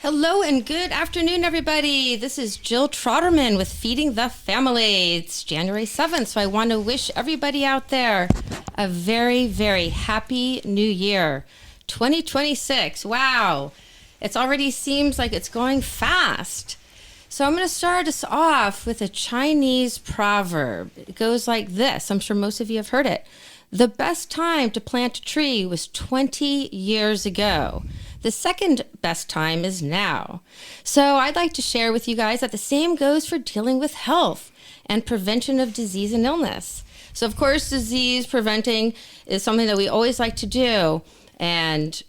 Hello and good afternoon, everybody. This is Jill Troderman with Feeding the Family. It's January 7th, so I want to wish everybody out there a very, very happy new year. 2026. Wow. It already seems like it's going fast. So I'm going to start us off with a Chinese proverb. It goes like this. I'm sure most of you have heard it. The best time to plant a tree was 20 years ago. The second best time is now. So I'd like to share with you guys that the same goes for dealing with health and prevention of disease and illness. So of course, disease preventing is something that we always like to do, and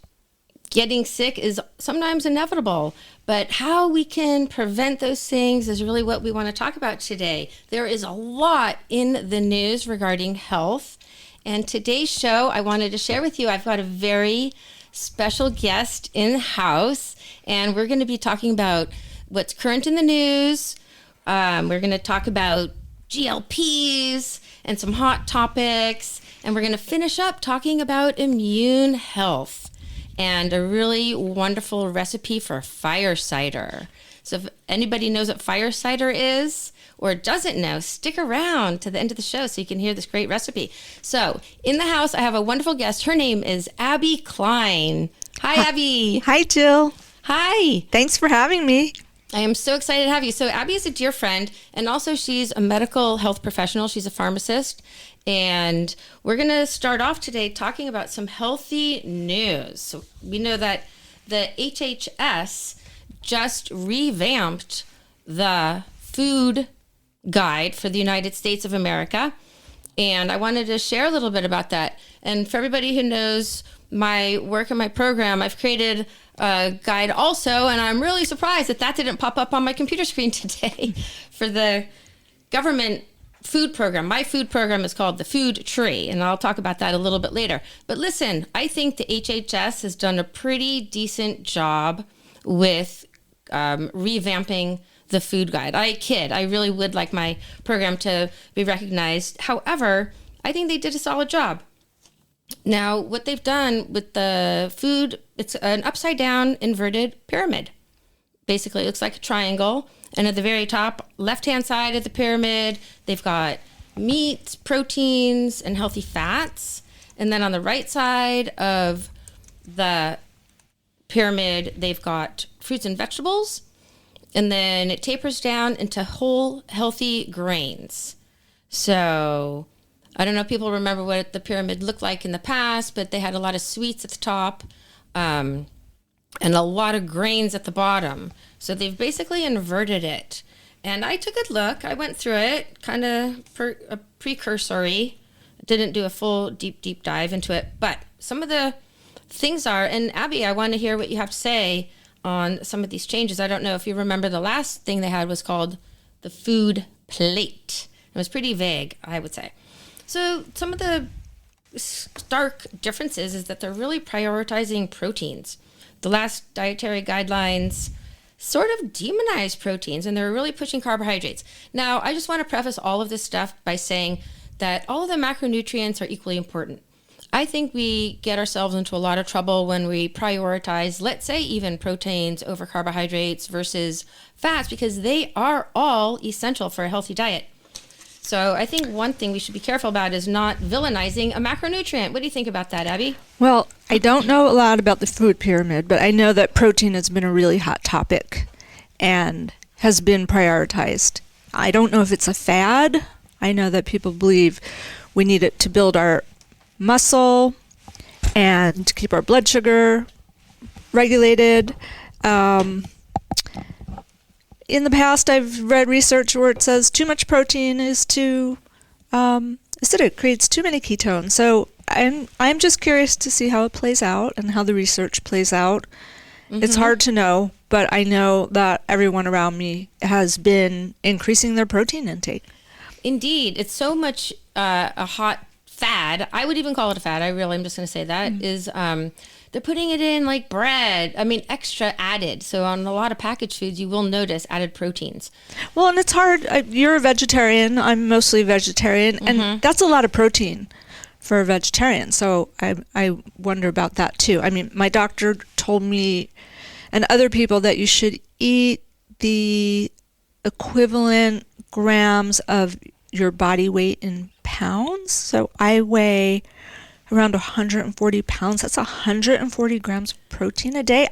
getting sick is sometimes inevitable, but how we can prevent those things is really what we want to talk about today. There is a lot in the news regarding health, and today's show I wanted to share with you. I've got a very special guest in the house, and we're going to be talking about what's current in the news. We're going to talk about GLPs and some hot topics, and we're going to finish up talking about immune health and a really wonderful recipe for fire cider. So if anybody knows what fire cider is or doesn't know, stick around to the end of the show so you can hear this great recipe. So in the house, I have a wonderful guest. Her name is Abby Klein. Hi, Abby. Hi, Jill. Hi. Thanks for having me. I am so excited to have you. So Abby is a dear friend, and also she's a medical health professional. She's a pharmacist, and we're going to start off today talking about some healthy news. So we know that the HHS just revamped the food guide for the United States of America, and I wanted to share a little bit about that. And for everybody who knows my work and my program, I've created a guide also, and I'm really surprised that didn't pop up on my computer screen today for the government food program. My food program is called the Food Tree, and I'll talk about that a little bit later. But listen, I think the HHS has done a pretty decent job with revamping the food guide. I kid. I really would like my program to be recognized. However, I think they did a solid job. Now, what they've done with the food, it's an upside down inverted pyramid. Basically, it looks like a triangle. And at the very top left-hand side of the pyramid, they've got meats, proteins, and healthy fats. And then on the right side of the pyramid, they've got fruits and vegetables. And then it tapers down into whole, healthy grains. So I don't know if people remember what the pyramid looked like in the past, but they had a lot of sweets at the top and a lot of grains at the bottom. So they've basically inverted it. And I took a look. I went through it, kind of precursory. Didn't do a full deep dive into it. But some of the things are, and Abby, I want to hear what you have to say on some of these changes. I don't know if you remember, the last thing they had was called the food plate. It was pretty vague, I would say. So some of the stark differences is that they're really prioritizing proteins. The last dietary guidelines sort of demonized proteins, and they're really pushing carbohydrates. Now, I just want to preface all of this stuff by saying that all of the macronutrients are equally important. I think we get ourselves into a lot of trouble when we prioritize, let's say, even proteins over carbohydrates versus fats, because they are all essential for a healthy diet. So I think one thing we should be careful about is not villainizing a macronutrient. What do you think about that, Abby? Well, I don't know a lot about the food pyramid, but I know that protein has been a really hot topic and has been prioritized. I don't know if it's a fad. I know that people believe we need it to build our muscle and to keep our blood sugar regulated. In the past, I've read research where it says too much protein is too acidic, creates too many ketones. So I'm just curious to see how it plays out and how the research plays out. Mm-hmm. It's hard to know, but I know that everyone around me has been increasing their protein intake. Indeed. It's so much a hot fad. I would even call it a fad. I'm just going to say that is they're putting it in like bread. I mean, extra added. So on a lot of packaged foods, you will notice added proteins. Well, and it's hard. You're a vegetarian. I'm mostly vegetarian. Mm-hmm. And that's a lot of protein for a vegetarian. So I wonder about that too. I mean, my doctor told me and other people that you should eat the equivalent grams of your body weight in pounds. So I weigh around 140 pounds. That's 140 grams of protein a day.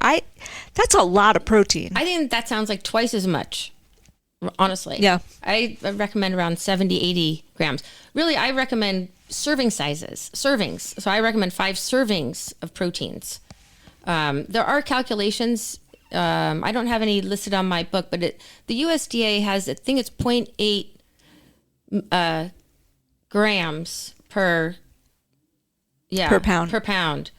That's a lot of protein. I think that sounds like twice as much, honestly. Yeah. I recommend around 70, 80 grams. Really, I recommend servings. So I recommend 5 servings of proteins. There are calculations. I don't have any listed on my book, but the USDA has, I think it's 0.8 grams per pound.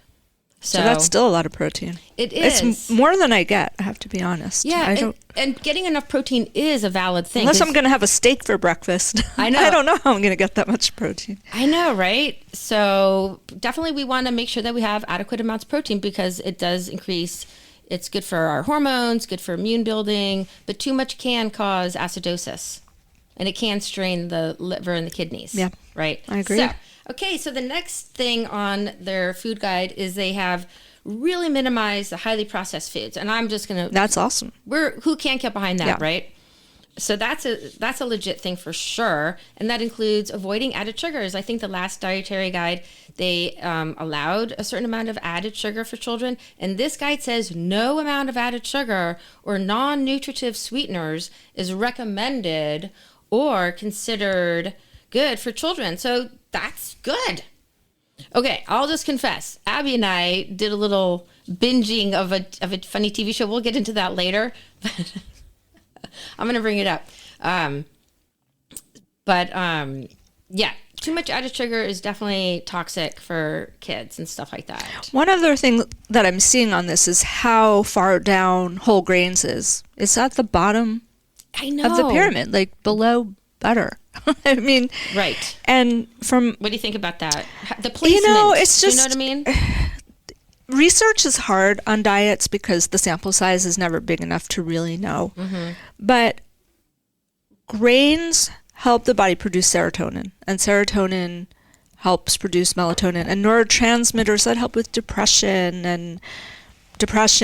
So that's still a lot of protein. It is. It's more than I get, I have to be honest. Yeah, and getting enough protein is a valid thing. Unless I'm going to have a steak for breakfast. I know. I don't know how I'm going to get that much protein. I know, right? So definitely we want to make sure that we have adequate amounts of protein because it does increase. It's good for our hormones, good for immune building, but too much can cause acidosis. And it can strain the liver and the kidneys. Yeah. Right? I agree. So the next thing on their food guide is they have really minimized the highly processed foods. And I'm just going to... That's awesome. Who can't get behind that, right? So that's a legit thing for sure. And that includes avoiding added sugars. I think the last dietary guide, they allowed a certain amount of added sugar for children. And this guide says no amount of added sugar or non-nutritive sweeteners is recommended or considered good for children. So that's good. Okay, I'll just confess. Abby and I did a little binging of a funny TV show. We'll get into that later. I'm going to bring it up. Yeah, too much added sugar is definitely toxic for kids and stuff like that. One other thing that I'm seeing on this is how far down whole grains is. It's at the bottom of the pyramid, like below butter. I mean, right. And from... What do you think about that? The placement. It's just... You know what I mean? Research is hard on diets because the sample size is never big enough to really know. Mm-hmm. But grains help the body produce serotonin, and serotonin helps produce melatonin, and neurotransmitters that help with depression. Because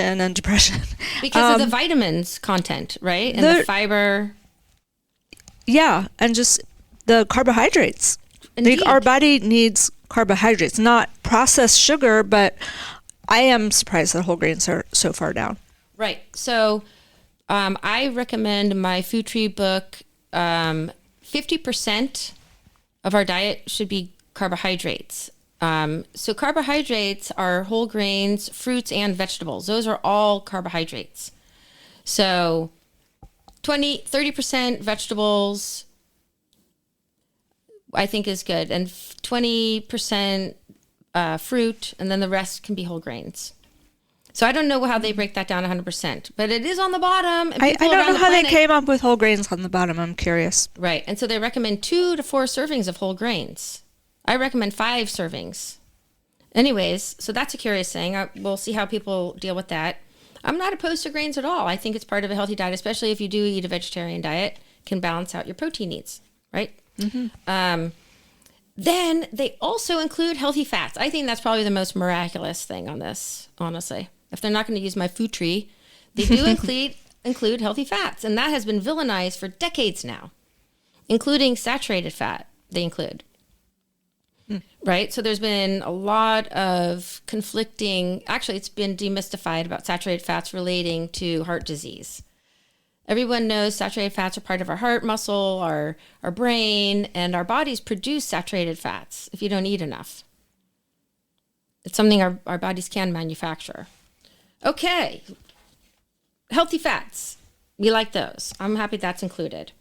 of the vitamins content, right? And the fiber. Yeah, and just the carbohydrates. Our body needs carbohydrates, not processed sugar, but I am surprised that whole grains are so far down. Right. So I recommend my Food Tree book. 50% of our diet should be carbohydrates. So carbohydrates are whole grains, fruits, and vegetables. Those are all carbohydrates. So 30% vegetables, I think is good. And 20% fruit, and then the rest can be whole grains. So I don't know how they break that down 100%, but it is on the bottom. And I don't know how they came up with whole grains on the bottom. I'm curious. Right. And so they recommend 2 to 4 servings of whole grains. I recommend 5 servings. Anyways, so that's a curious thing. We'll see how people deal with that. I'm not opposed to grains at all. I think it's part of a healthy diet, especially if you do eat a vegetarian diet, can balance out your protein needs, right? Mm-hmm. Then they also include healthy fats. I think that's probably the most miraculous thing on this, honestly. If they're not going to use my Food Tree, they do include healthy fats. And that has been villainized for decades now, including saturated fat they include. Right? So there's been a lot of conflicting, actually it's been demystified about saturated fats relating to heart disease. Everyone knows saturated fats are part of our heart muscle, our brain, and our bodies produce saturated fats if you don't eat enough. It's something our bodies can manufacture. Okay. Healthy fats. We like those. I'm happy that's included.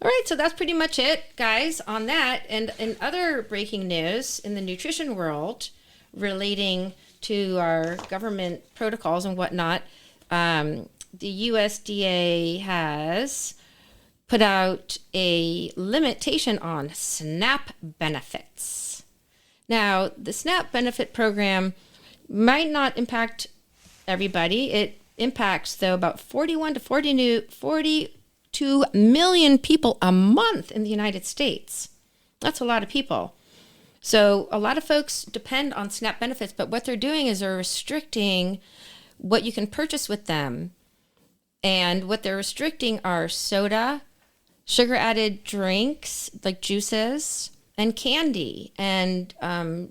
All right, so that's pretty much it, guys, on that. And in other breaking news in the nutrition world relating to our government protocols and whatnot, the USDA has put out a limitation on SNAP benefits. Now, the SNAP benefit program might not impact everybody. It impacts, though, about 41 to 42 million people a month in the United States. That's a lot of people. So a lot of folks depend on SNAP benefits, but what they're doing is they're restricting what you can purchase with them. And what they're restricting are soda, sugar-added drinks like juices, and candy, and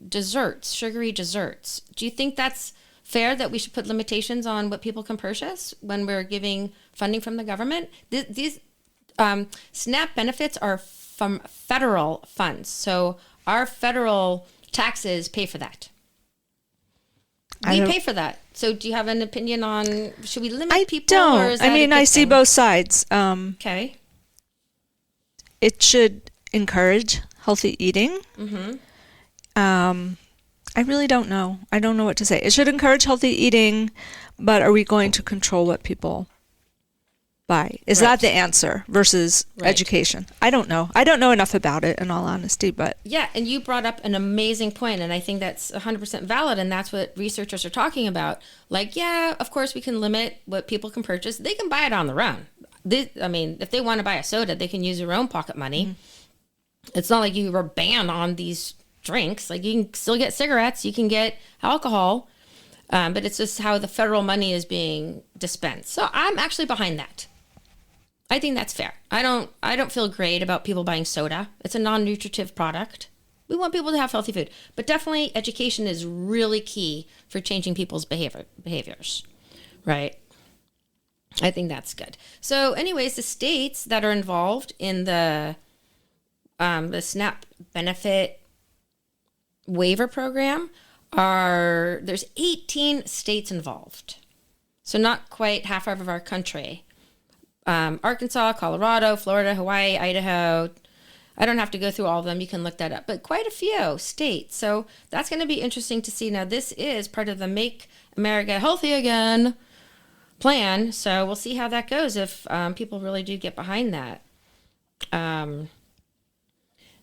desserts, sugary desserts. Do you think that's fair that we should put limitations on what people can purchase when we're giving funding from the government? These SNAP benefits are from federal funds. So our federal taxes pay for that. We pay for that. So do you have an opinion on, should we limit people? Or is that a good I see thing? both sides. Okay. It should encourage healthy eating. I really don't know. I don't know what to say. It should encourage healthy eating, but are we going to control what people buy? Is that the answer versus education? I don't know. I don't know enough about it, in all honesty, but... Yeah, and you brought up an amazing point, and I think that's 100% valid, and that's what researchers are talking about. Like, yeah, of course we can limit what people can purchase. They can buy it on their own. If they want to buy a soda, they can use their own pocket money. It's not like you were banned on these drinks. Like, you can still get cigarettes, you can get alcohol, but it's just how the federal money is being dispensed. So I'm actually behind that. I think that's fair. I don't feel great about people buying soda. It's a non-nutritive product. We want people to have healthy food, but definitely education is really key for changing people's behaviors, right? I think that's good. So anyways, the states that are involved in the SNAP benefit waiver program there's 18 states involved. So not quite half of our country. Arkansas, Colorado, Florida, Hawaii, Idaho. I don't have to go through all of them. You can look that up, but quite a few states. So that's going to be interesting to see. Now, this is part of the Make America Healthy Again plan. So we'll see how that goes if people really do get behind that. And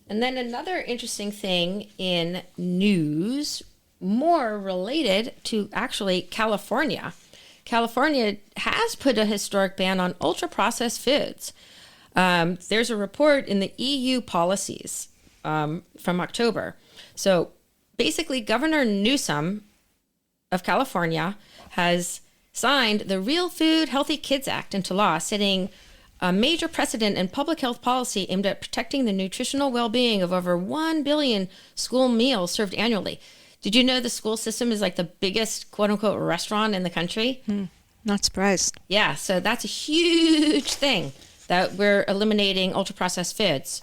then another interesting thing in news, more related to actually California. California has put a historic ban on ultra-processed foods. There's a report in the EU policies from October. So basically, Governor Newsom of California has signed the Real Food Healthy Kids Act into law, setting a major precedent in public health policy aimed at protecting the nutritional well-being of over 1 billion school meals served annually. Did you know the school system is like the biggest quote-unquote restaurant in the country? Not surprised. Yeah, so that's a huge thing that we're eliminating ultra-processed foods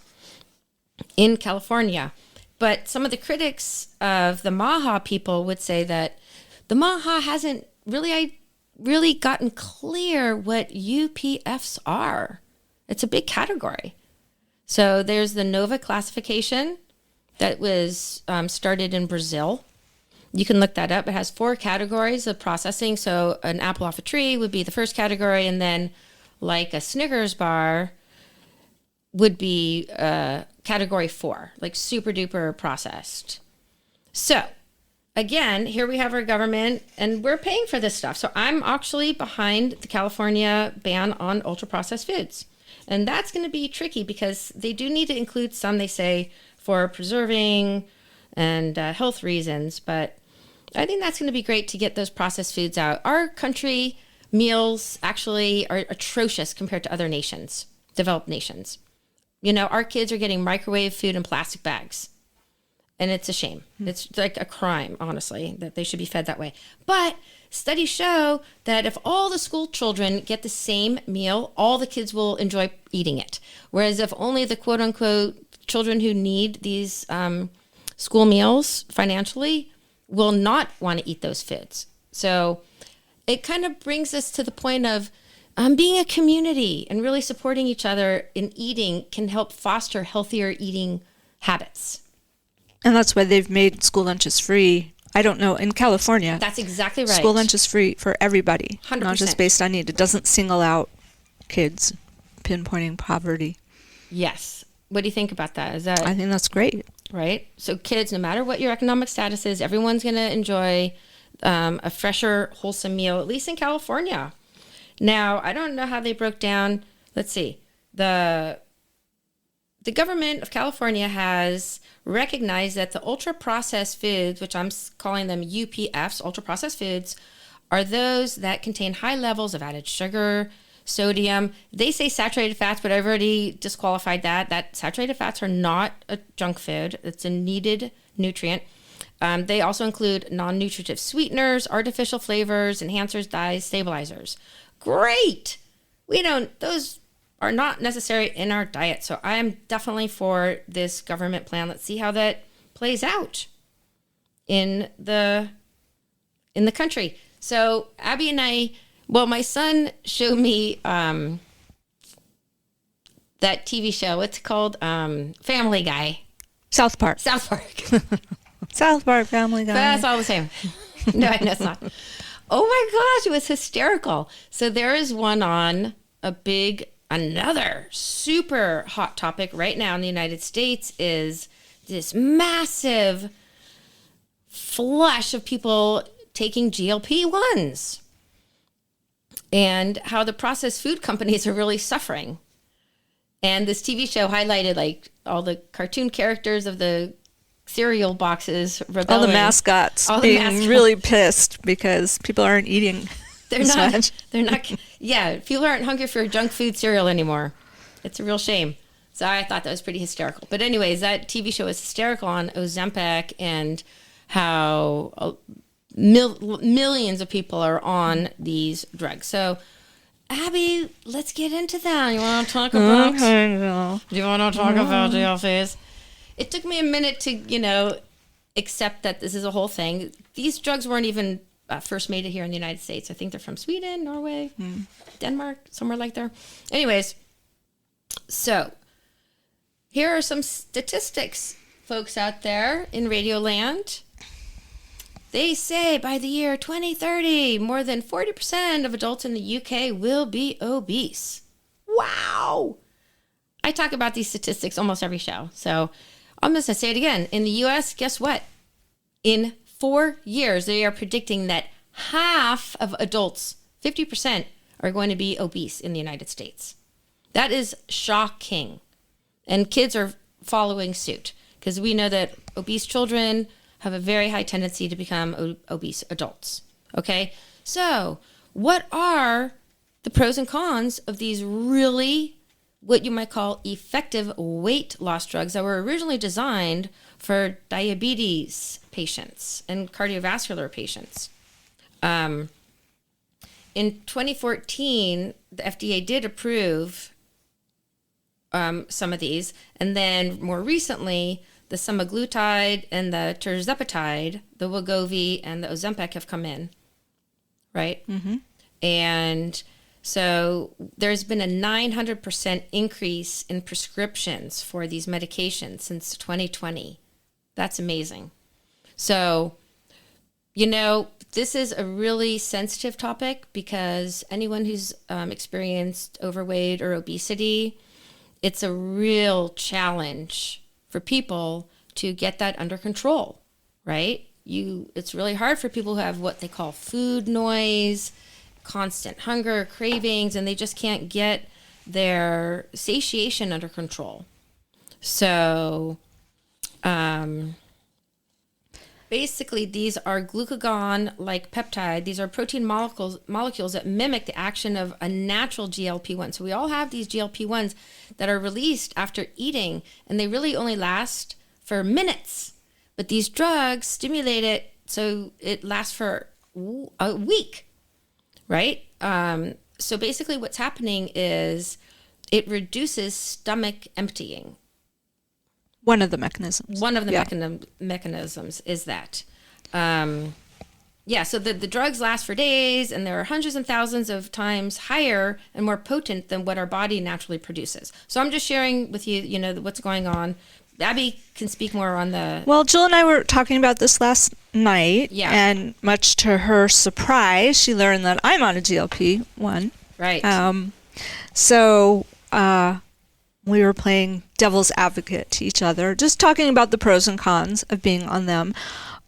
in California. But some of the critics of the MAHA people would say that the MAHA hasn't really gotten clear what UPFs are. It's a big category. So there's the NOVA classification that was started in Brazil. You can look that up. It has 4 categories of processing. So an apple off a tree would be the first category, and then like a Snickers bar would be category 4, like super duper processed. So again, here we have our government, and we're paying for this stuff. So I'm actually behind the California ban on ultra-processed foods. And that's going to be tricky because they do need to include some, they say, for preserving and health reasons. But I think that's going to be great to get those processed foods out. Our country meals actually are atrocious compared to other nations, developed nations. You know, our kids are getting microwave food in plastic bags. And it's a shame. It's like a crime, honestly, that they should be fed that way. But studies show that if all the school children get the same meal, all the kids will enjoy eating it. Whereas if only the quote-unquote children who need these school meals financially will not want to eat those foods. So it kind of brings us to the point of being a community and really supporting each other in eating can help foster healthier eating habits. And that's why they've made school lunches free. I don't know, in California. That's exactly right. School lunch is free for everybody, 100%. not just based on need. It doesn't single out kids, pinpointing poverty. Yes. What do you think about that? I think that's great. Right? So kids, no matter what your economic status is, everyone's going to enjoy a fresher, wholesome meal, at least in California. Now, I don't know how they broke down. Let's see. The government of California has recognized that the ultra-processed foods, which I'm calling them UPFs, ultra-processed foods, are those that contain high levels of added sugar, sodium. They say saturated fats, but I've already disqualified that saturated fats are not a junk food. It's a needed nutrient. They also include non-nutritive sweeteners, artificial flavors, enhancers, dyes, stabilizers. Great. Those are not necessary in our diet. So I am definitely for this government plan. Let's see how that plays out in the country. So Abby and I, my son showed me that TV show. What's it called? Family Guy. South Park. South Park. South Park, Family Guy. But that's all the same. No, it's not. Oh my gosh, it was hysterical. So there is one on another super hot topic right now in the United States is this massive flush of people taking GLP1's and how the processed food companies are really suffering. And this TV show highlighted like all the cartoon characters of the cereal boxes rebelling. All the mascots being really pissed because people aren't eating much. Yeah, people aren't hungry for junk food cereal anymore. It's a real shame. So I thought that was pretty hysterical. But anyways, that TV show is hysterical on Ozempic and how millions of people are on these drugs. So, Abby, let's get into that. You want to talk about? Do you want to talk about GLPs? It took me a minute to, accept that this is a whole thing. These drugs weren't even first made here in the United States. I think they're from Sweden, Norway, Denmark, somewhere like there. Anyways, so here are some statistics, folks out there in Radioland. They say by the year 2030, more than 40% of adults in the UK will be obese. Wow! I talk about these statistics almost every show. So I'm just going to say it again. In the US, guess what? In 4 years, they are predicting that half of adults, 50%, are going to be obese in the United States. That is shocking. And kids are following suit because we know that obese children have a very high tendency to become obese adults. Okay? So, what are the pros and cons of these really, what you might call effective weight loss drugs that were originally designed for diabetes patients and cardiovascular patients? In 2014, the FDA did approve some of these, and then more recently, the semaglutide and the tirzepatide, the Wegovy and the Ozempic have come in, right? Mm-hmm. And so there's been a 900% increase in prescriptions for these medications since 2020. That's amazing. So, this is a really sensitive topic because anyone who's experienced overweight or obesity, it's a real challenge for people to get that under control, right? It's really hard for people who have what they call food noise, constant hunger, cravings, and they just can't get their satiation under control. So, basically, these are glucagon-like peptide. These are protein molecules that mimic the action of a natural GLP-1. So we all have these GLP-1s that are released after eating, and they really only last for minutes. But these drugs stimulate it so it lasts for a week, right? So basically what's happening is it reduces stomach emptying. One of the mechanisms. Mechanisms is that. So the drugs last for days, and they're hundreds and thousands of times higher and more potent than what our body naturally produces. So I'm just sharing with you, what's going on. Abby can speak more on the... Well, Jill and I were talking about this last night, and much to her surprise, she learned that I'm on a GLP-1. Right. So we were playing devil's advocate to each other, just talking about the pros and cons of being on them.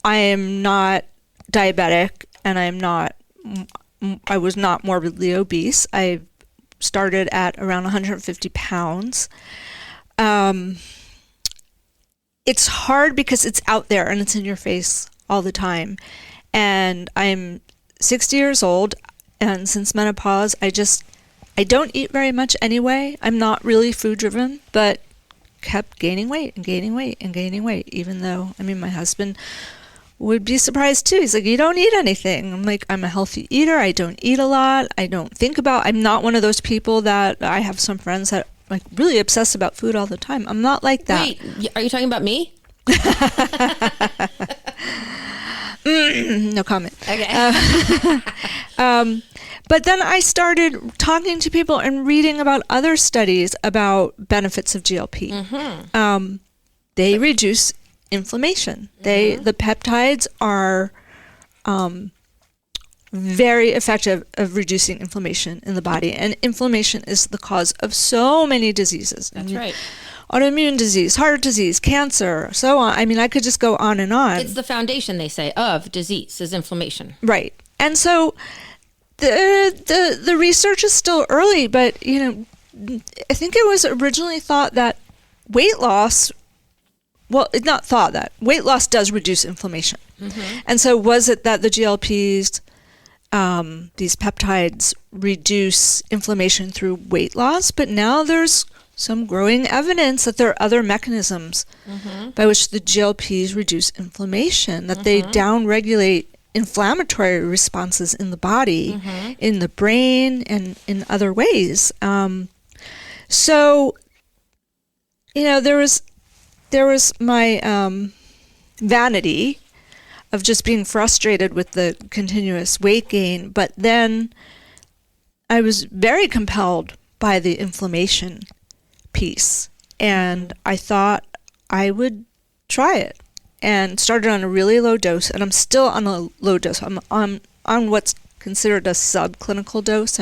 I am not diabetic, and I was not morbidly obese. I started at around 150 pounds. It's hard because it's out there and it's in your face all the time. And I'm 60 years old, and since menopause, I don't eat very much anyway. I'm not really food driven, but kept gaining weight and gaining weight and gaining weight, even though, I mean, my husband would be surprised too. He's like, you don't eat anything. I'm like, I'm a healthy eater. I don't eat a lot. I'm not one of those people that I have some friends that like really obsessed about food all the time. I'm not like that. Wait, are you talking about me? No comment. Okay. But then I started talking to people and reading about other studies about benefits of GLP. Mm-hmm. They reduce inflammation. Mm-hmm. The peptides are very effective of reducing inflammation in the body, and inflammation is the cause of so many diseases. That's right. Autoimmune disease, heart disease, cancer, so on. I mean, I could just go on and on. It's the foundation, they say, of disease is inflammation. Right. And so the research is still early, but I think it was originally thought that weight loss does reduce inflammation. Mm-hmm. And so was it that the GLPs, these peptides, reduce inflammation through weight loss? But now there's some growing evidence that there are other mechanisms by which the GLPs reduce inflammation, that they downregulate inflammatory responses in the body, in the brain, and in other ways. So, there was my vanity of just being frustrated with the continuous weight gain, but then I was very compelled by the inflammation piece, and I thought I would try it, and started on a really low dose, and I'm still on a low dose. I'm on what's considered a subclinical dose.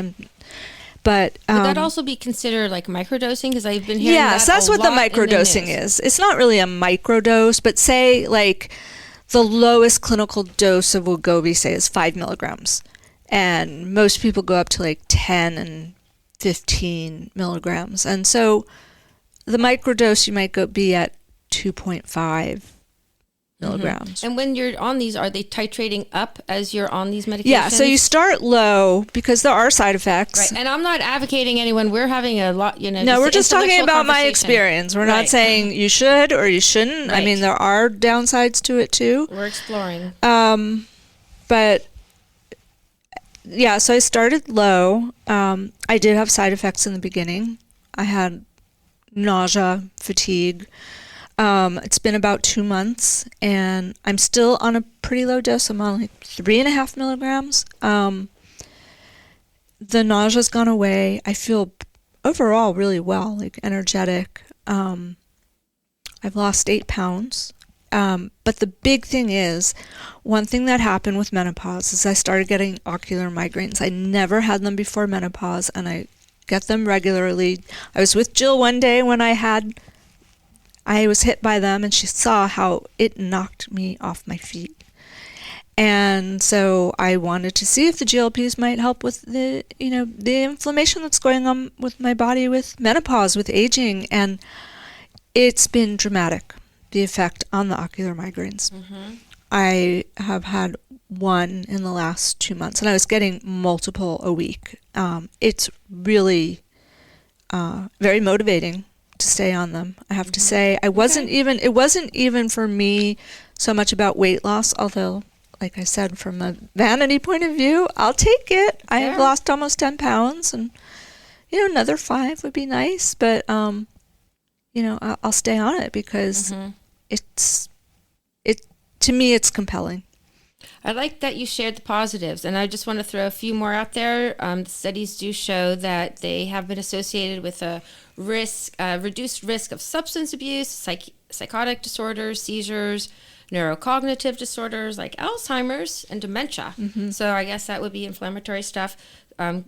But would that also be considered like microdosing? Because I've been hearing that's what the microdosing is. It's not really a microdose, but say like the lowest clinical dose of Wegovy, say, is 5 milligrams, and most people go up to like 10 and 15 milligrams, and so the microdose you might be at 2.5 milligrams. And when you're on these, are they titrating up as you're on these medications? Yeah, so you start low because there are side effects. Right, and I'm not advocating anyone. We're having a lot, No, we're just talking about my experience. We're not saying you should or you shouldn't. Right. I mean, there are downsides to it too. We're exploring. But yeah, so I started low. I did have side effects in the beginning. I had nausea, fatigue. It's been about 2 months, and I'm still on a pretty low dose. I'm on like 3.5 milligrams. The nausea's gone away. I feel overall really well, like energetic. I've lost 8 pounds. But the big thing is, one thing that happened with menopause is I started getting ocular migraines. I never had them before menopause, and I get them regularly. I was with Jill one day when I was hit by them, and she saw how it knocked me off my feet. And so I wanted to see if the GLPs might help with the inflammation that's going on with my body with menopause, with aging. And it's been dramatic, the effect on the ocular migraines. I have had one in the last 2 months, and I was getting multiple a week. It's really very motivating to stay on them, I have to say. It wasn't even for me so much about weight loss, although, like I said, from a vanity point of view, I'll take it. I have lost almost 10 pounds, and another 5 would be nice, but I'll stay on it because to me it's compelling. I like that you shared the positives, and I just want to throw a few more out there. Studies do show that they have been associated with a reduced risk of substance abuse, psychotic disorders, seizures, neurocognitive disorders like Alzheimer's and dementia. So I guess that would be inflammatory stuff,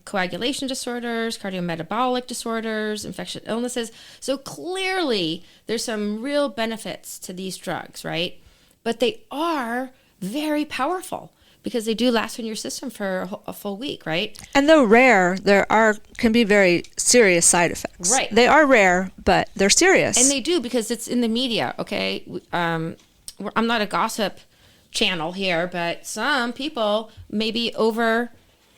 coagulation disorders, cardiometabolic disorders, infectious illnesses. So clearly there's some real benefits to these drugs, right? But they are very powerful because they do last in your system for a full week, right? And though rare, can be very serious side effects. Right. They are rare, but they're serious. And they do, because it's in the media, okay? I'm not a gossip channel here, but some people maybe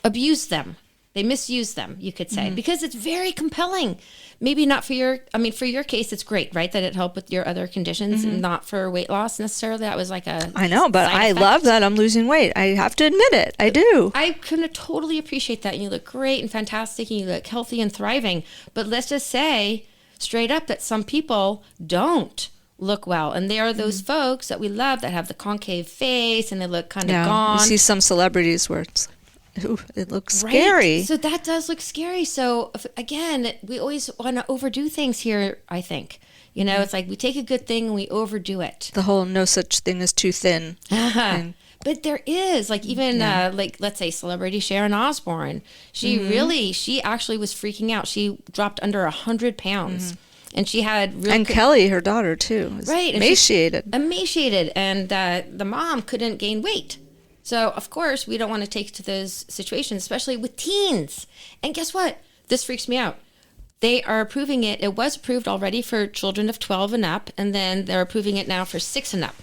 abuse them. They misuse them, you could say, because it's very compelling. Maybe not for for your case, it's great, right? That it helped with your other conditions and not for weight loss necessarily. That was like I know, but I love that I'm losing weight. I have to admit it. I do. I can totally appreciate that. And you look great and fantastic and you look healthy and thriving. But let's just say straight up that some people don't look well. And they are those folks that we love that have the concave face and they look kind of gone. You see some celebrities where it looks scary. Right. So that does look scary. So again, we always want to overdo things here, I think. It's like we take a good thing and we overdo it. The whole no such thing as too thin. But there is, like, even like, let's say celebrity Sharon Osbourne. She actually was freaking out. She dropped under 100 pounds. And she had and Kelly, her daughter, too, was emaciated. And the mom couldn't gain weight. So, of course, we don't want to take to those situations, especially with teens. And guess what? This freaks me out. They are approving it. It was approved already for children of 12 and up, and then they're approving it now for 6 and up.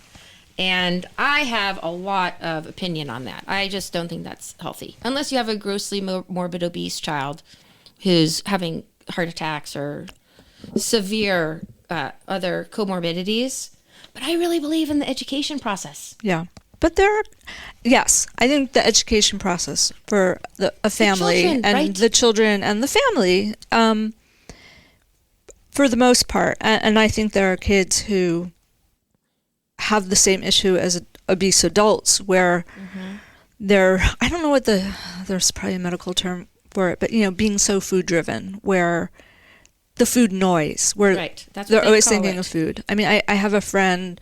And I have a lot of opinion on that. I just don't think that's healthy. Unless you have a grossly morbid obese child who's having heart attacks or severe other comorbidities. But I really believe in the education process. Yeah. But yes, I think the education process for a family the children and the family, for the most part, and I think there are kids who have the same issue as obese adults where I don't know there's probably a medical term for it, but being so food driven where the food noise, where that's what they're always thinking of food. I mean, I have a friend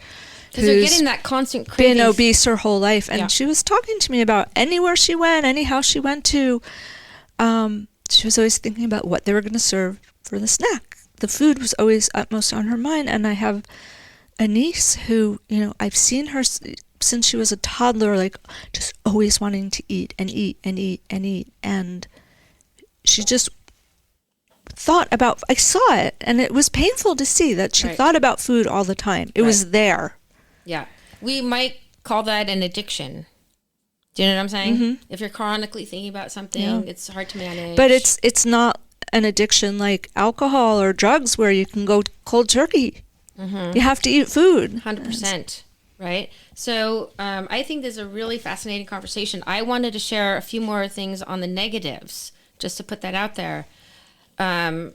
because they're getting that constant craving. Been obese her whole life, and she was talking to me about anywhere she went, any house she went to, she was always thinking about what they were going to serve for the snack. The food was always utmost on her mind, and I have a niece who, I've seen her since she was a toddler, like just always wanting to eat and eat and eat and eat, and she just thought about, I saw it, and it was painful to see that she thought about food all the time. It was there. Yeah. We might call that an addiction. Do you know what I'm saying? If you're chronically thinking about something, it's hard to manage. But it's not an addiction like alcohol or drugs where you can go cold turkey. You have to eat food. 100%. Right? So I think this is a really fascinating conversation. I wanted to share a few more things on the negatives, just to put that out there. I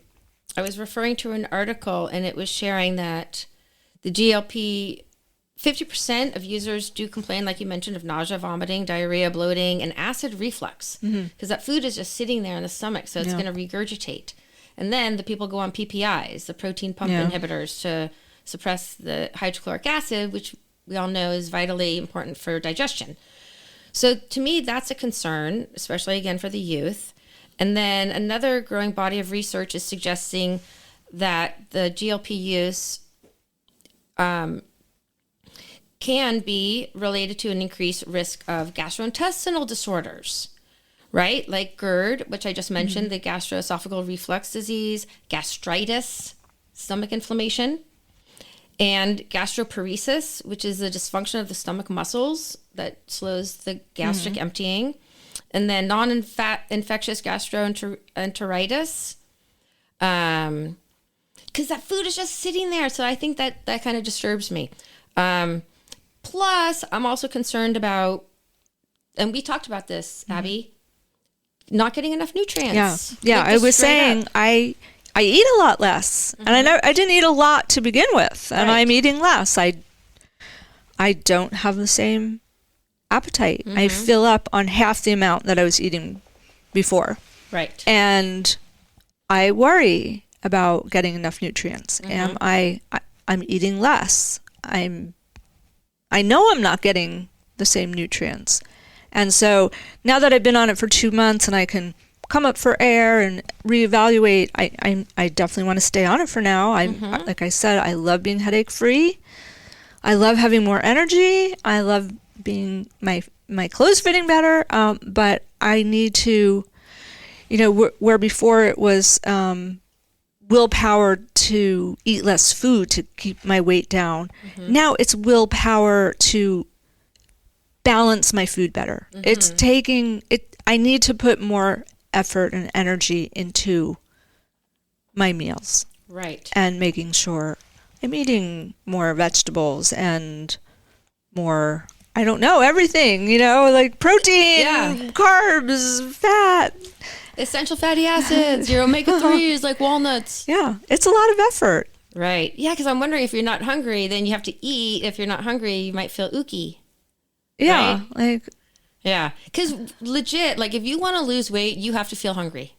was referring to an article, and it was sharing that the GLP, 50% of users do complain, like you mentioned, of nausea, vomiting, diarrhea, bloating, and acid reflux, because that food is just sitting there in the stomach, so it's going to regurgitate. And then the people go on PPIs, the protein pump inhibitors, to suppress the hydrochloric acid, which we all know is vitally important for digestion. So to me, that's a concern, especially, again, for the youth. And then another growing body of research is suggesting that the GLP use can be related to an increased risk of gastrointestinal disorders, right? Like GERD, which I just mentioned, the gastroesophageal reflux disease, gastritis, stomach inflammation, and gastroparesis, which is the dysfunction of the stomach muscles that slows the gastric emptying. And then non-infectious gastroenteritis, because that food is just sitting there. So I think that kind of disturbs me. Plus, I'm also concerned about, and we talked about this, Abby, not getting enough nutrients. Yeah. I was saying I eat a lot less, and I didn't eat a lot to begin with, and I'm eating less. I don't have the same appetite. I fill up on half the amount that I was eating before. Right. And I worry about getting enough nutrients. And I'm eating less. I know I'm not getting the same nutrients. And so now that I've been on it for 2 months and I can come up for air and reevaluate, I definitely want to stay on it for now. Like I said, I love being headache free. I love having more energy. I love being my clothes fitting better. But I need to, where before it was willpower to eat less food to keep my weight down. Now it's willpower to balance my food better. It's taking it. I need to put more effort and energy into my meals. Right. And making sure I'm eating more vegetables and more, I don't know, everything, like protein, carbs, fat. Essential fatty acids, your omega-3s like walnuts. Yeah, it's a lot of effort. Right. Yeah, because I'm wondering if you're not hungry, then you have to eat. If you're not hungry, you might feel ooky. Yeah, right? Yeah, because legit, like if you want to lose weight, you have to feel hungry.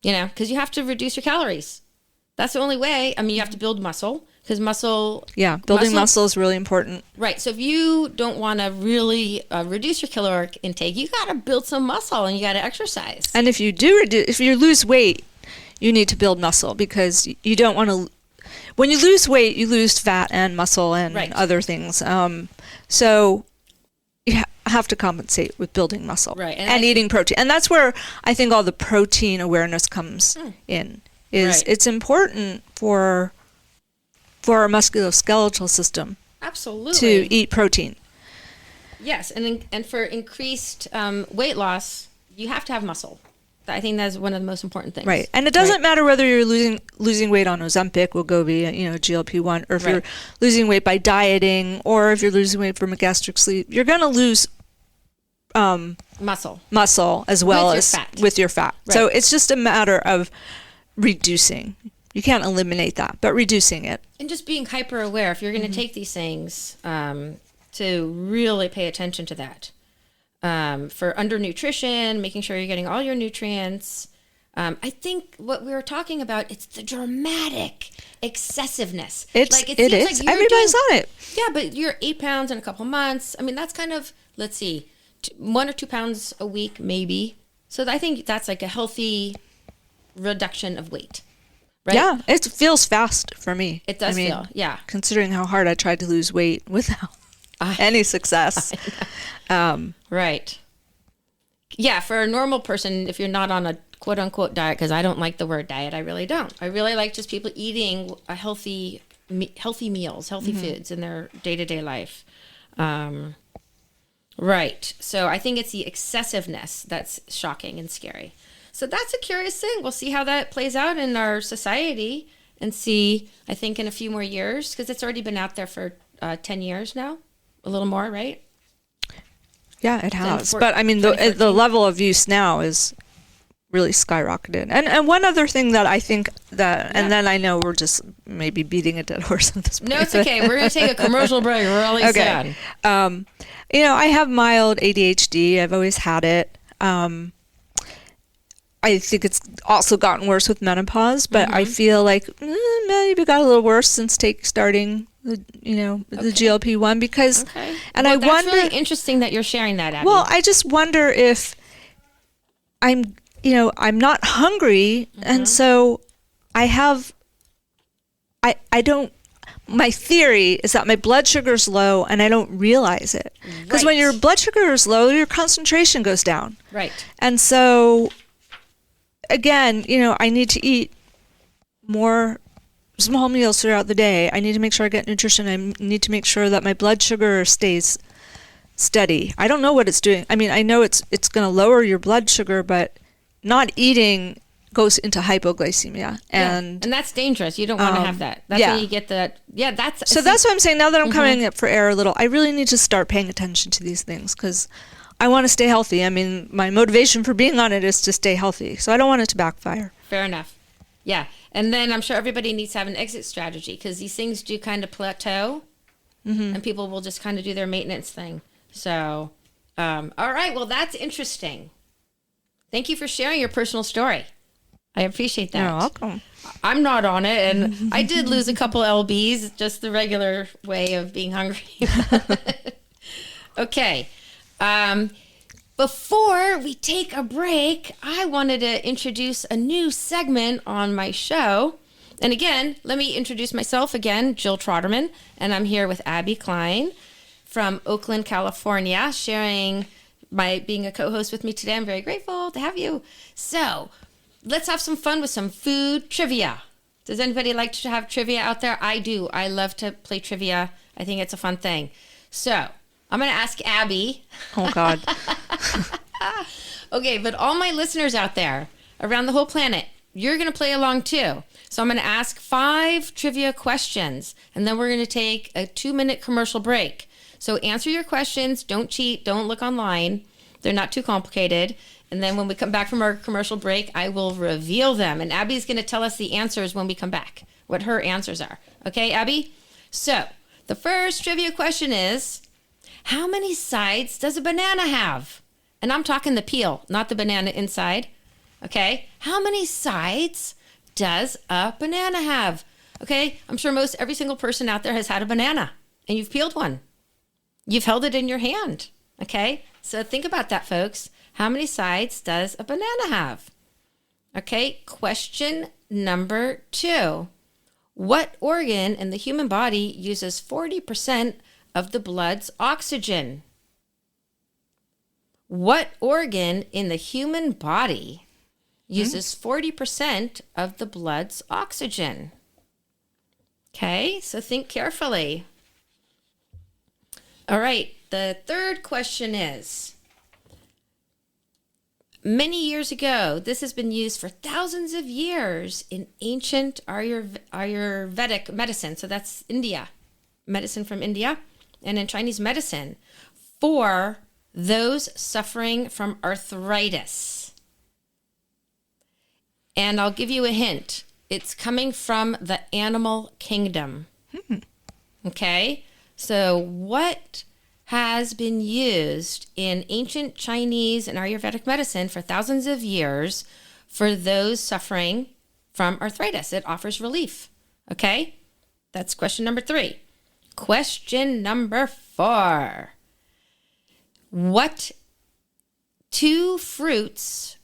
Because you have to reduce your calories. That's the only way. I mean, you have to build muscle because muscle. Yeah, building muscle is really important. Right. So if you don't want to really reduce your caloric intake, you got to build some muscle and you got to exercise. And if you lose weight, you need to build muscle because you don't want to. When you lose weight, you lose fat and muscle and other things. So you have to compensate with building muscle and eating protein. And that's where I think all the protein awareness comes in. It's important for our musculoskeletal system. Absolutely. To eat protein. Yes, and for increased weight loss, you have to have muscle. I think that's one of the most important things. Right. And it doesn't matter whether you're losing weight on Ozempic, Wegovy, GLP-1, or if you're losing weight by dieting, or if you're losing weight from a gastric sleeve, you're going to lose muscle as well as with your fat. Right. So it's just a matter of reducing. You can't eliminate that, but reducing it. And just being hyper aware if you're going to take these things to really pay attention to that. For undernutrition, making sure you're getting all your nutrients. I think what we were talking about, it's the dramatic excessiveness. It is. Like everybody's on it. Yeah, but you're 8 pounds in a couple months. I mean, that's kind of, let's see, 1 or 2 pounds a week, maybe. So I think that's like a healthy reduction of weight. Right? Yeah, it feels fast for me. It does feel, yeah. Considering how hard I tried to lose weight without any success. Right. Yeah, for a normal person, if you're not on a quote-unquote diet, because I don't like the word diet, I really don't. I really like just people eating a healthy meals, healthy foods in their day-to-day life. Right. So I think it's the excessiveness that's shocking and scary. So that's a curious thing. We'll see how that plays out in our society and see, I think, in a few more years, because it's already been out there for 10 years now, a little more, right? Yeah, it has. But I mean, the level of use now is really skyrocketed. And one other thing that I think that, and then I know we're just maybe beating a dead horse at this point. No, it's okay. We're going to take a commercial break really soon. I have mild ADHD. I've always had it. I think it's also gotten worse with menopause, but I feel like maybe got a little worse since starting the GLP-1 because, and I wonder. That's really interesting that you're sharing that, Abby. Well, I just wonder if I'm not hungry, and so I don't. My theory is that my blood sugar is low, and I don't realize it because when your blood sugar is low, your concentration goes down. Right. And so, again, I need to eat more small meals throughout the day. I need to make sure I get nutrition. I need to make sure that my blood sugar stays steady. I don't know what it's doing. I mean, I know it's going to lower your blood sugar, but not eating goes into hypoglycemia. And that's dangerous. You don't want to have that. That's when you get that. Yeah, that's... So that's what I'm saying. Now that I'm coming up for air a little, I really need to start paying attention to these things because I want to stay healthy. I mean, my motivation for being on it is to stay healthy. So I don't want it to backfire. Fair enough. Yeah. And then I'm sure everybody needs to have an exit strategy because these things do kind of plateau and people will just kind of do their maintenance thing. So, all right. Well, that's interesting. Thank you for sharing your personal story. I appreciate that. You're welcome. I'm not on it, and I did lose a couple lbs, just the regular way of being hungry. Okay. Before we take a break, I wanted to introduce a new segment on my show. And again, let me introduce myself again, Jill Troderman, and I'm here with Abby Klein from Oakland, California, sharing being a co-host with me today. I'm very grateful to have you. So let's have some fun with some food trivia. Does anybody like to have trivia out there? I do. I love to play trivia. I think it's a fun thing. So I'm going to ask Abby. Oh, God. Okay, but all my listeners out there around the whole planet, you're going to play along too. So I'm going to ask 5 trivia questions, and then we're going to take a 2-minute commercial break. So answer your questions. Don't cheat. Don't look online. They're not too complicated. And then when we come back from our commercial break, I will reveal them. And Abby's going to tell us the answers when we come back, what her answers are. Okay, Abby? So the first trivia question is, how many sides does a banana have? And I'm talking the peel, not the banana inside. Okay? How many sides does a banana have? Okay? I'm sure every single person out there has had a banana, and you've peeled one. You've held it in your hand. Okay? So think about that, folks. How many sides does a banana have? Okay, question number 2. What organ in the human body uses 40% of the blood's oxygen? What organ in the human body uses 40% of the blood's oxygen? Okay, so think carefully. All right, the third question is, many years ago, this has been used for thousands of years in ancient Ayurvedic medicine. So that's India, medicine from India, and in Chinese medicine for those suffering from arthritis. And I'll give you a hint. It's coming from the animal kingdom. Okay? So what has been used in ancient Chinese and Ayurvedic medicine for thousands of years for those suffering from arthritis? It offers relief. Okay? That's question number 3. Question number 4. What 2 fruits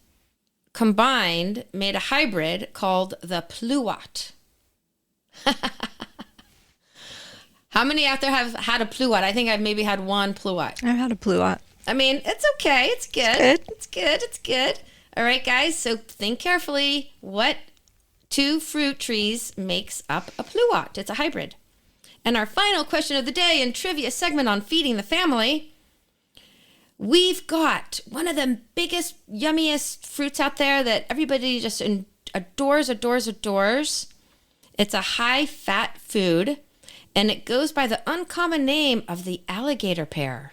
combined made a hybrid called the pluot? How many out there have had a pluot? I think I've maybe had one pluot. I've had a pluot. I mean, it's okay. It's good. It's good. All right, guys. So think carefully. What 2 fruit trees makes up a pluot? It's a hybrid. And our final question of the day in trivia segment on feeding the family. We've got one of the biggest, yummiest fruits out there that everybody just adores. It's a high-fat food. And it goes by the uncommon name of the alligator pear.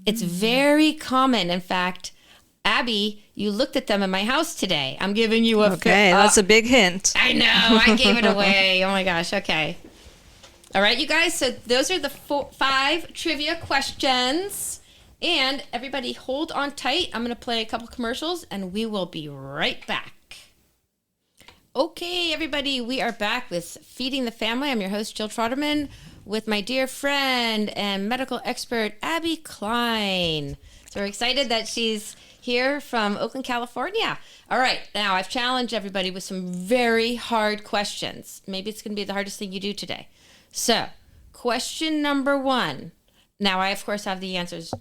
It's very common. In fact, Abby, you looked at them in my house today. I'm giving you a... Okay, that's a big hint. I know. I gave it away. Oh, my gosh. Okay. All right, you guys. So those are the 5 trivia questions. And everybody hold on tight. I'm going to play a couple commercials, and we will be right back. Okay, everybody, we are back with Feeding the Family. I'm your host, Jill Troderman, with my dear friend and medical expert, Abby Klein. So we're excited that she's here from Oakland, California. All right, now I've challenged everybody with some very hard questions. Maybe it's going to be the hardest thing you do today. So, question number 1. Now, I, of course, have the answers.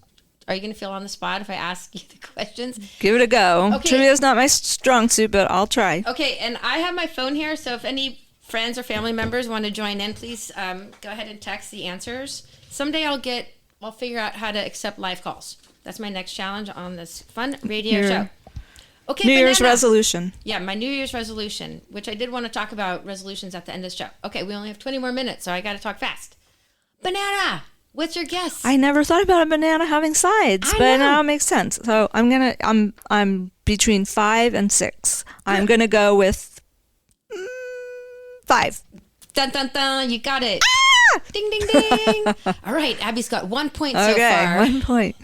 Are you going to feel on the spot if I ask you the questions? Give it a go. Okay. Trivia's not my strong suit, but I'll try. Okay, and I have my phone here, so if any friends or family members want to join in, please go ahead and text the answers. Someday I'll figure out how to accept live calls. That's my next challenge on this fun radio show. Okay, New Year's resolution. Yeah, my New Year's resolution, which I did want to talk about resolutions at the end of the show. Okay, we only have 20 more minutes, so I got to talk fast. Banana! What's your guess? I never thought about a banana having sides, but now it makes sense. So I'm between 5 and 6. I'm gonna go with 5. Dun dun dun! You got it. Ah! Ding ding ding! All right, Abby's got 1 point so far. 1 point.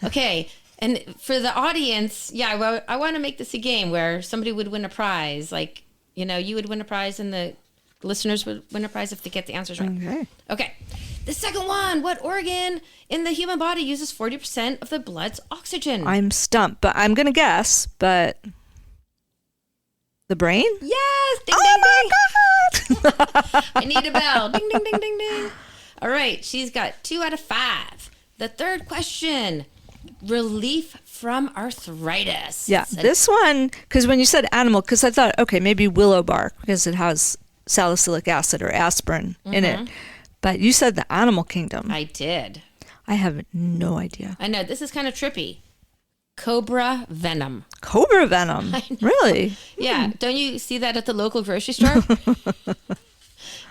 Okay, and for the audience, I want to make this a game where somebody would win a prize. Like, you would win a prize, and the listeners would win a prize if they get the answers right. Okay. The second one, what organ in the human body uses 40% of the blood's oxygen? I'm stumped, but I'm going to guess, but the brain? Yes! Ding, oh ding, my ding. God! I need a bell. Ding, ding, ding, ding, ding. All right, she's got 2 out of 5. The third question, relief from arthritis. Yeah, this one, because when you said animal, because I thought, okay, maybe willow bark, because it has salicylic acid or aspirin in it. But you said the animal kingdom. I did. I have no idea. I know, this is kind of trippy. Cobra venom. Cobra venom? Really? Yeah. Don't you see that at the local grocery store?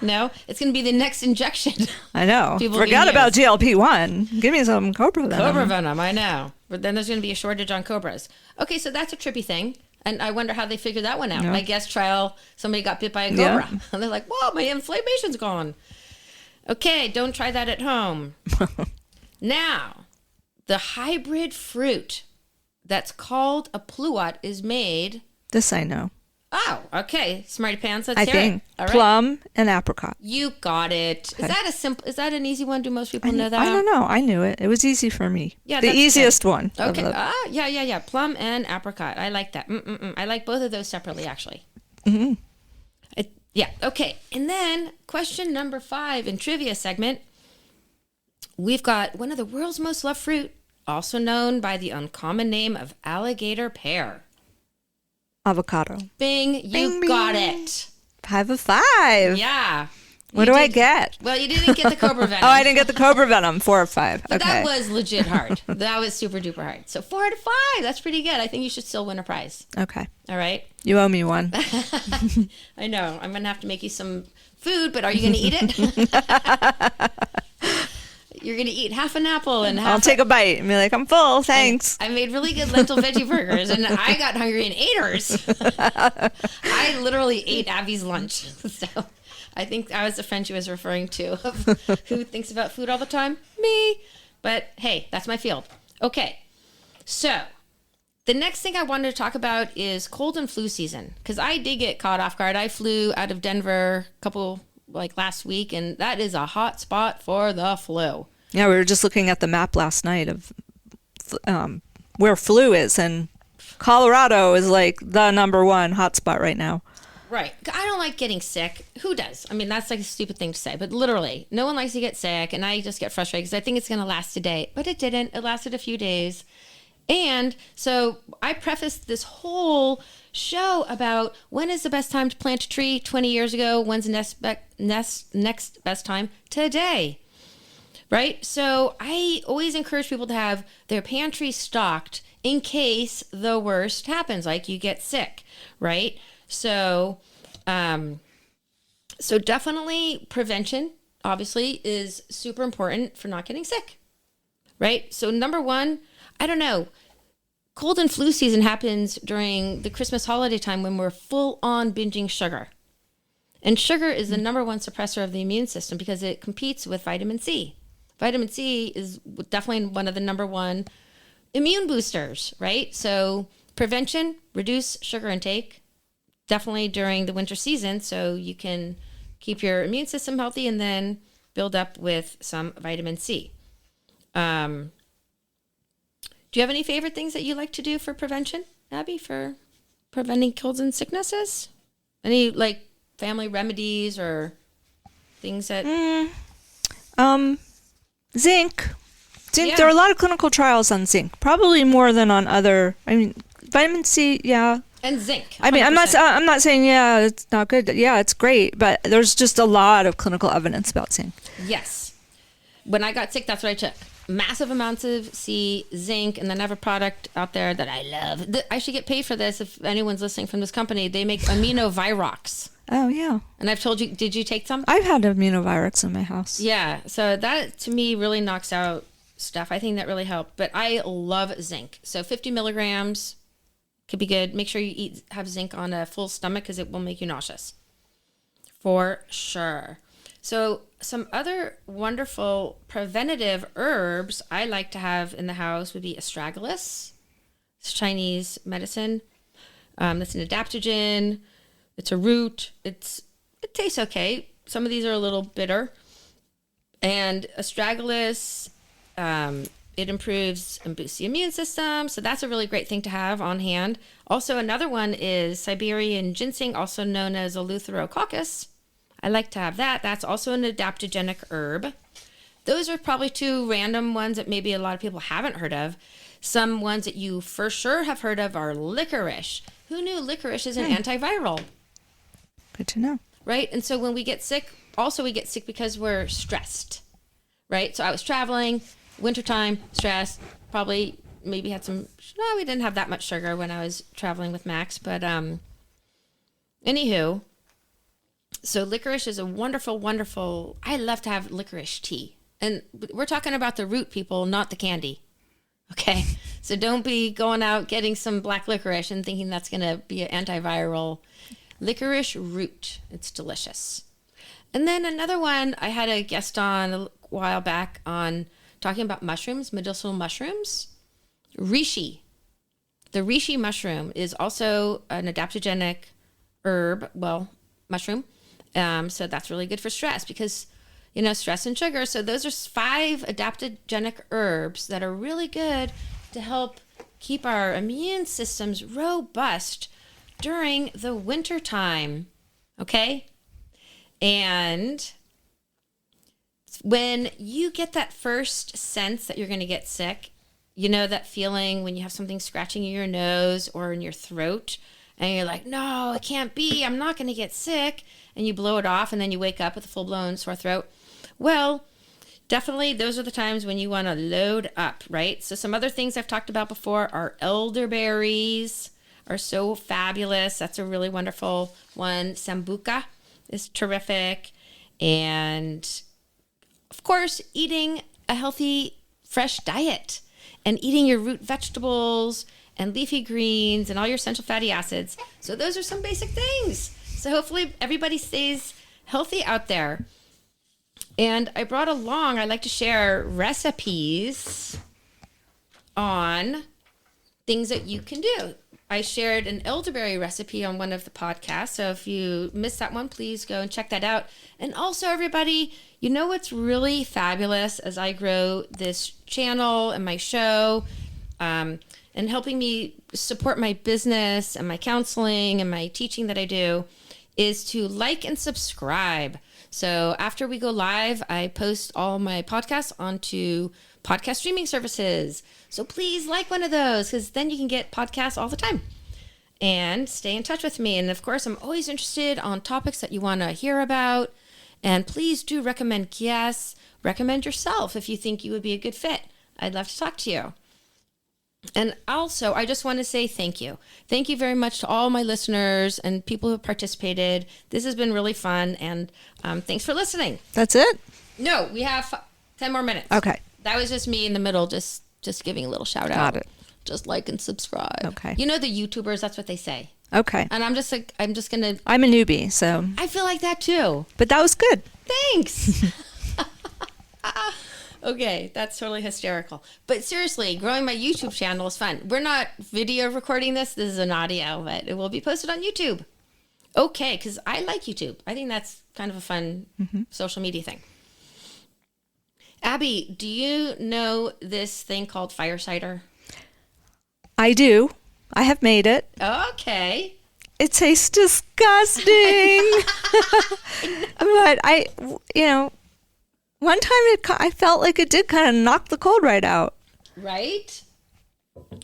No? It's going to be the next injection. I know. People Forgot can about GLP-1. Give me some cobra venom. Cobra venom, I know. But then there's going to be a shortage on cobras. Okay, so that's a trippy thing. And I wonder how they figured that one out. Yeah. I guess somebody got bit by a cobra. Yeah. And they're like, whoa, my inflammation's gone. Okay, don't try that at home. Now, the hybrid fruit that's called a pluot is made... This I know. Oh, okay. Smarty pants, let's I hear think it. All right. plum and apricot. You got it. Okay. Is that an easy one? Do most people know that? I don't know. I knew it. It was easy for me. Yeah, the that's easiest good. one. Okay. Yeah. Plum and apricot. I like that. I like both of those separately, actually. Mm-hmm. Yeah. Okay. And then question number 5 in trivia segment. We've got one of the world's most loved fruit, also known by the uncommon name of alligator pear. Avocado. Bing, you Bing, got bing. it. 5 of 5. Yeah. What You do I did- get? Well, you didn't get the cobra venom. Oh, I didn't get the cobra venom. 4 of 5. But Okay. that was legit hard. That was super duper hard. So 4 out of 5. That's pretty good. I think you should still win a prize. Okay. All right. You owe me one. I know. I'm going to have to make you some food, but are you going to eat it? You're going to eat half an apple and half... I'll take a bite and be like, I'm full. Thanks. I made really good lentil veggie burgers, and I got hungry and ate hers. I literally ate Abby's lunch. So I think I was the friend she was referring to, of who thinks about food all the time. Me. But hey, that's my field. Okay. So the next thing I wanted to talk about is cold and flu season, because I did get caught off guard. I flew out of Denver last week, and that is a hot spot for the flu. Yeah, we were just looking at the map last night of where flu is, and Colorado is like the number 1 hotspot right now. Right. I don't like getting sick. Who does? I mean, that's like a stupid thing to say, but literally, no one likes to get sick, and I just get frustrated because I think it's going to last a day, but it didn't. It lasted a few days. And so I prefaced this whole show about when is the best time to plant a tree 20 years ago, when's the next best time? Today. Right? So I always encourage people to have their pantry stocked in case the worst happens, like you get sick, right? So, so definitely prevention, obviously, is super important for not getting sick, right? So number 1, I don't know, cold and flu season happens during the Christmas holiday time when we're full on binging sugar. And sugar is the number 1 suppressor of the immune system because it competes with vitamin C. Vitamin C is definitely one of the number 1 immune boosters, right? So prevention, reduce sugar intake, definitely during the winter season, so you can keep your immune system healthy and then build up with some vitamin C. Do you have any favorite things that you like to do for prevention, Abby, for preventing colds and sicknesses? Any like family remedies or things that... Zinc. Yeah. There are a lot of clinical trials on zinc, probably more than on other. I mean, vitamin C, yeah. And zinc. I mean, 100%. I'm not saying it's not good. Yeah, it's great, but there's just a lot of clinical evidence about zinc. Yes. When I got sick, that's what I took. Massive amounts of C, zinc, and then I have a product out there that I love. I should get paid for this if anyone's listening from this company. They make AminoVirox. Oh yeah, And I've told you, did you take some? I've had AminoVirox in my house. Yeah. So that to me really knocks out stuff. I think that really helped. But I love zinc. So 50 milligrams could be good. Make sure you have zinc on a full stomach because it will make you nauseous. For sure. So some other wonderful preventative herbs I like to have in the house would be astragalus. It's Chinese medicine. It's an adaptogen. It's a root. It tastes okay. Some of these are a little bitter. And astragalus, it improves and boosts the immune system. So that's a really great thing to have on hand. Also, another one is Siberian ginseng, also known as Eleutherococcus. I like to have that. That's also an adaptogenic herb. Those are probably 2 random ones that maybe a lot of people haven't heard of. Some ones that you for sure have heard of are licorice. Who knew licorice is an antiviral? Good to know. Right? And so when we get sick, also we get sick because we're stressed, right? So I was traveling wintertime, stress, probably maybe had some, no, we didn't have that much sugar when I was traveling with Max, but anywho, so licorice is a wonderful, wonderful, I love to have licorice tea. And we're talking about the root, people, not the candy. Okay? So don't be going out getting some black licorice and thinking that's going to be an antiviral. Licorice root. It's delicious. And then another one, I had a guest on a while back on talking about mushrooms, medicinal mushrooms. Reishi. The reishi mushroom is also an adaptogenic herb, mushroom. So that's really good for stress because, stress and sugar. So those are 5 adaptogenic herbs that are really good to help keep our immune systems robust during the winter time. Okay? And when you get that first sense that you're going to get sick, that feeling when you have something scratching in your nose or in your throat, and you're like, no, it can't be. I'm not going to get sick. And you blow it off, and then you wake up with a full-blown sore throat. Well, definitely those are the times when you want to load up, right? So some other things I've talked about before are elderberries are so fabulous. That's a really wonderful one. Sambuca is terrific. And, of course, eating a healthy, fresh diet and eating your root vegetables and leafy greens and all your essential fatty acids. So those are some basic things. So hopefully everybody stays healthy out there. And I brought along, I like to share recipes on things that you can do. I shared an elderberry recipe on one of the podcasts. So if you missed that one, please go and check that out. And also everybody, what's really fabulous as I grow this channel and my show, and helping me support my business and my counseling and my teaching that I do, is to like and subscribe. So after we go live, I post all my podcasts onto podcast streaming services. So please like one of those, because then you can get podcasts all the time. And stay in touch with me. And of course, I'm always interested on topics that you want to hear about. And please do recommend guests. Recommend yourself if you think you would be a good fit. I'd love to talk to you. And also, I just want to say thank you. Thank you very much to all my listeners and people who have participated. This has been really fun, and thanks for listening. That's it? No, we have 10 more minutes. Okay. That was just me in the middle, just giving a little shout out. Got it. Just like and subscribe. Okay. The YouTubers, that's what they say. Okay. And I'm just going to... I'm a newbie, so... I feel like that too. But that was good. Thanks. Okay, that's totally hysterical. But seriously, growing my YouTube channel is fun. We're not video recording this. This is an audio, but it will be posted on YouTube. Okay, because I like YouTube. I think that's kind of a fun social media thing. Abby, do you know this thing called cider? I do. I have made it. Okay. It tastes disgusting. But one time I felt like it did kind of knock the cold right out. Right?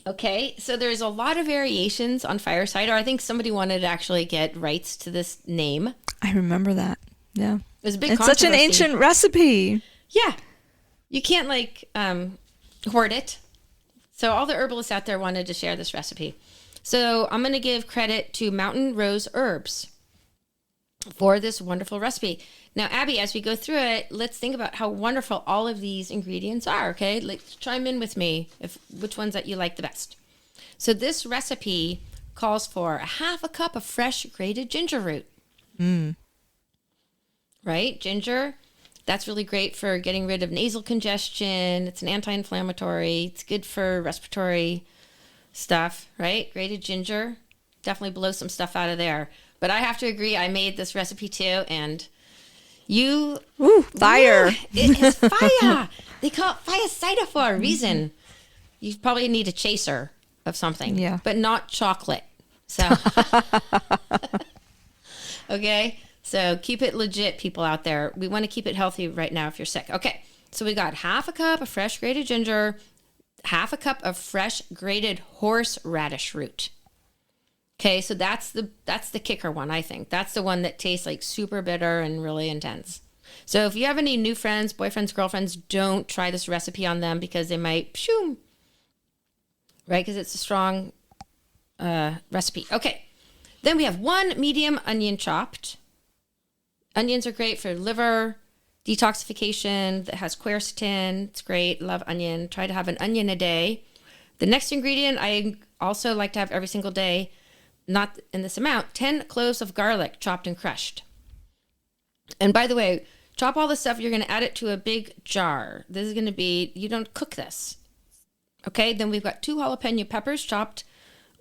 Okay, so there's a lot of variations on cider. I think somebody wanted to actually get rights to this name. I remember that. Yeah. It was a big It's such an ancient recipe. Yeah. You can't hoard it. So all the herbalists out there wanted to share this recipe. So I'm going to give credit to Mountain Rose Herbs for this wonderful recipe. Now, Abby, as we go through it, let's think about how wonderful all of these ingredients are, okay? Chime in with me which ones that you like the best. So this recipe calls for a half a cup of fresh grated ginger root. Right? Ginger, that's really great for getting rid of nasal congestion. It's an anti-inflammatory. It's good for respiratory stuff, right? Grated ginger, definitely blow some stuff out of there. But I have to agree, I made this recipe too, and fire. It is fire. They call it fire cider for a reason. You probably need a chaser of something, but not chocolate. So, okay. So keep it legit, people out there. We want to keep it healthy right now if you're sick. Okay. So we got half a cup of fresh grated ginger, half a cup of fresh grated horseradish root. Okay, so that's the kicker one, I think. That's the one that tastes like super bitter and really intense. So if you have any new friends, boyfriends, girlfriends, don't try this recipe on them because they might, right? Because it's a strong recipe. Okay. Then we have 1 medium onion chopped. Onions are great for liver detoxification. That has quercetin. It's great. Love onion. Try to have an onion a day. The next ingredient I also like to have every single day, not in this amount, 10 cloves of garlic chopped and crushed. And by the way, chop all this stuff. You're going to add it to a big jar. This is going to be, you don't cook this. Okay. Then we've got 2 jalapeno peppers chopped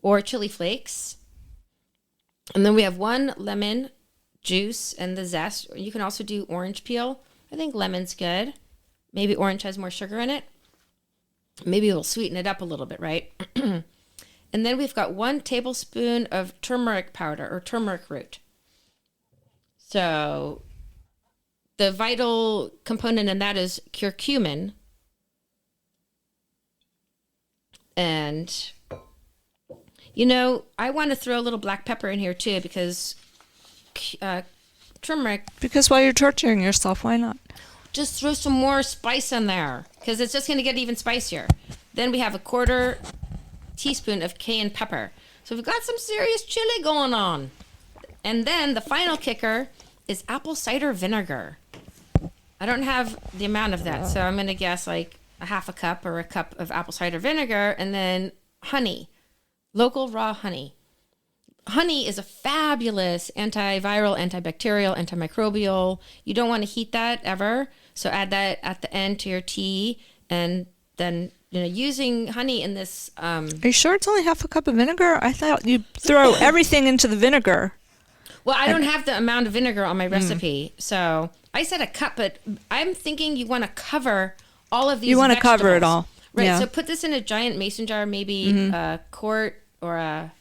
or chili flakes. And then we have 1 lemon juice and the zest. You can also do orange peel. I think lemon's good. Maybe orange has more sugar in it. Maybe it'll sweeten it up a little bit, right? And then we've got 1 tablespoon of turmeric powder or turmeric root. So the vital component in that is curcumin. And, you know, I want to throw a little black pepper in here too because turmeric. Because while you're torturing yourself, why not? Just throw some more spice in there because it's just going to get even spicier. Then we have a 1/4 teaspoon of cayenne pepper. So we've got some serious chili going on. And then the final kicker is apple cider vinegar. I don't have the amount of that, so I'm going to guess like a 1/2 cup or a cup of apple cider vinegar, and then honey, local raw honey. Honey is a fabulous antiviral, antibacterial, antimicrobial. You don't want to heat that ever. So add that at the end to your tea. And then, you know, using honey in this. Are you sure it's only 1/2 cup of vinegar? I thought you'd throw everything into the vinegar. Well, I don't have the amount of vinegar on my recipe. So I said a cup, but I'm thinking you want to cover all of these You want to vegetables. cover it all. Right. Yeah. So put this in a giant mason jar, maybe a quart or a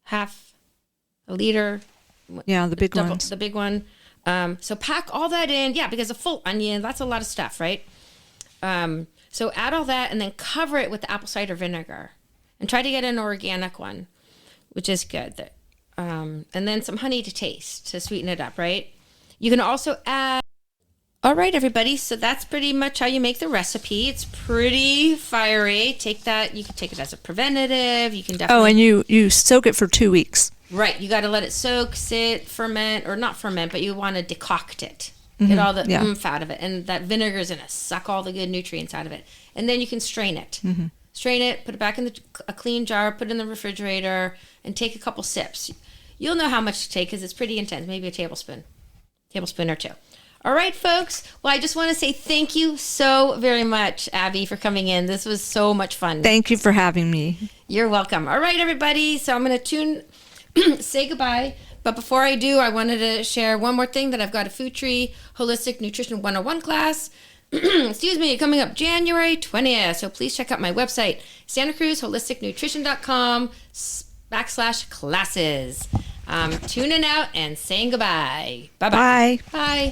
1/2 liter. Yeah, the big ones. The big one. So pack all that in. Yeah, because a full onion, that's a lot of stuff, right? So add all that and then cover it with the apple cider vinegar. And try to get an organic one, which is good. And then some honey to taste to sweeten it up, right? You can also add... All right, everybody. So that's pretty much how you make the recipe. It's pretty fiery. Take that. You can take it as a preventative. You can definitely... Oh, and you soak it for 2 weeks. Right. You got to let it soak, sit, ferment, or not ferment, but you want to decoct it. Get all the oomph out of it. And that vinegar is going to suck all the good nutrients out of it. And then you can strain it. Strain it, put it back in a clean jar, put it in the refrigerator, and take a couple sips. You'll know how much to take because it's pretty intense. Maybe a tablespoon or 2. All right, folks. Well, I just want to say thank you so very much, Abby, for coming in. This was so much fun. Thank you for having me. You're welcome. All right, everybody. So I'm going to say goodbye. But before I do, I wanted to share one more thing that I've got a Food Tree Holistic Nutrition 101 class. Excuse me, coming up January 20th. So please check out my website, SantaCruzHolisticNutrition.com/classes. Tuning out and saying goodbye. Bye-bye. Bye. Bye.